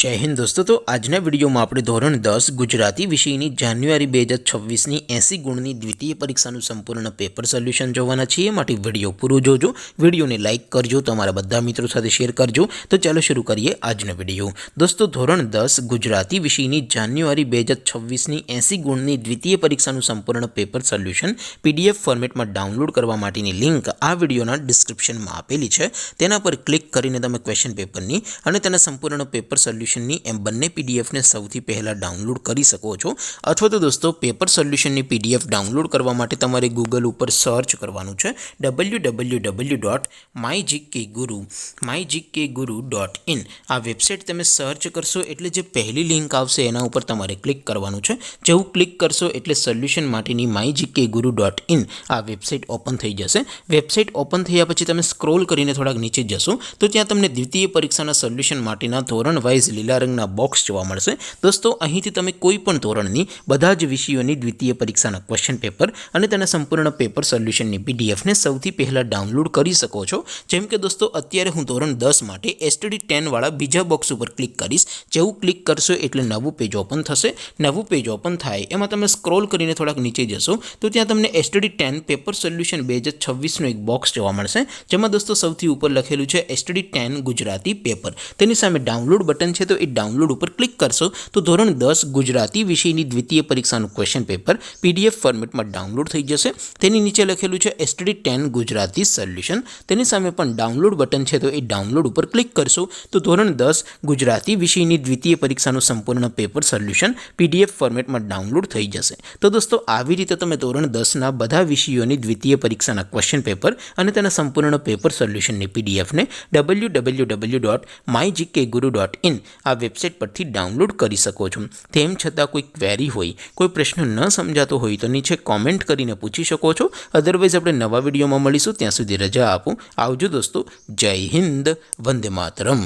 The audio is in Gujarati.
जय हिंद दोस्तों। तो आजना विडियो में આપણે ધોરણ 10 ગુજરાતી વિષયની જાન્યુઆરી 2026 ની 80 ગુણની દ્વિતીય પરીક્ષાનું સંપૂર્ણ પેપર સોલ્યુશન જોવાના છીએ। માટે વિડિયો પૂરો જોજો, વિડિયોને લાઈક કરજો, તમારા બધા મિત્રો સાથે શેર કરજો। તો ચાલો શરૂ કરીએ આજનો વિડિયો। દોસ્તો ધોરણ 10 ગુજરાતી વિષયની જાન્યુઆરી 2026 ની 80 ગુણની દ્વિતીય પરીક્ષાનું સંપૂર્ણ પેપર સોલ્યુશન પીડીએફ ફોર્મેટમાં ડાઉનલોડ કરવા માટેની લિંક આ વિડિયોના ડિસ્ક્રિપ્શનમાં આપેલી છે। તેના પર ક્લિક કરીને તમે ક્વેશ્ચન પેપરની અને તેના સંપૂર્ણ પેપર સોલ્યુશનની એમ બંને પીડીએફને સૌથી પહેલા ડાઉનલોડ કરી શકો છો। અથવા તો દોસ્તો પેપર સોલ્યુશનની પીડીએફ ડાઉનલોડ કરવા માટે તમારે ગૂગલ ઉપર સર્ચ કરવાનું છે www.mygkguru.in। આ વેબસાઇટ તમે સર્ચ કરશો એટલે જે પહેલી લિંક આવશે એના ઉપર તમારે ક્લિક કરવાનું છે। જેવું ક્લિક કરશો એટલે સોલ્યુશન માટેની mygkguru.in આ વેબસાઇટ ઓપન થઈ જશે। વેબસાઇટ ઓપન થયા પછી તમે સ્ક્રોલ કરીને થોડાક નીચે જશો તો ત્યાં તમને દ્વિતીય પરીક્ષાના સોલ્યુશન માટેના ધોરણ વાઇઝ લીલા રંગના બોક્સ જોવા મળશે। દોસ્તો અહીંથી તમે કોઈ પણ ધોરણની બધા જ વિષયોની દ્વિતીય પરીક્ષાના ક્વેશ્ચન પેપર અને તેના સંપૂર્ણ પેપર સોલ્યુશનની પીડીએફને સૌથી પહેલા ડાઉનલોડ કરી શકો છો। જેમ કે દોસ્તો અત્યારે હું ધોરણ 10 માટે STD 10 વાળા બીજા બોક્સ ઉપર ક્લિક કરીશ। જેવું ક્લિક કરશો એટલે નવું પેજ ઓપન થશે। નવું પેજ ઓપન થાય એમાં તમે સ્ક્રોલ કરીને થોડાક નીચે જશો તો ત્યાં તમને STD 10 પેપર સોલ્યુશન 2026 નું એક બોક્સ જોવા મળશે। જેમાં દોસ્તો સૌથી ઉપર લખેલું છે STD 10 ગુજરાતી પેપર। તેની સામે ડાઉનલોડ બટન છે તો એ ડાઉનલોડ ઉપર ક્લિક કરશો તો ધોરણ 10 ગુજરાતી વિષયની દ્વિતીય પરીક્ષાનું ક્વેશ્ચન પેપર પીડીએફ ફોર્મેટમાં ડાઉનલોડ થઈ જશે। તેની નીચે લખેલું છે STD 10 ગુજરાતી સોલ્યુશન। તેની સામે પણ ડાઉનલોડ બટન છે તો એ ડાઉનલોડ ઉપર ક્લિક કરશો તો ધોરણ 10 ગુજરાતી વિષયની દ્વિતીય પરીક્ષાનું સંપૂર્ણ પેપર સોલ્યુશન પીડીએફ ફોર્મેટમાં ડાઉનલોડ થઈ જશે। તો દોસ્તો આવી રીતે તમે ધોરણ 10ના બધા વિષયોની દ્વિતીય પરીક્ષાના ક્વેશ્ચન પેપર અને તેના સંપૂર્ણ પેપર સોલ્યુશનની પીડીએફને www.mygkguru.in આ વેબસાઇટ પરથી ડાઉનલોડ કરી શકો છો। તેમ છતાં કોઈ ક્વેરી હોય, કોઈ પ્રશ્ન ન સમજાતો હોય તો નીચે કોમેન્ટ કરીને પૂછી શકો છો। અધરવાઇઝ આપણે નવા વિડીયોમાં મળીશું, ત્યાં સુધી રજા આપો। આવજો દોસ્તો, જય હિન્દ, વંદે માતરમ।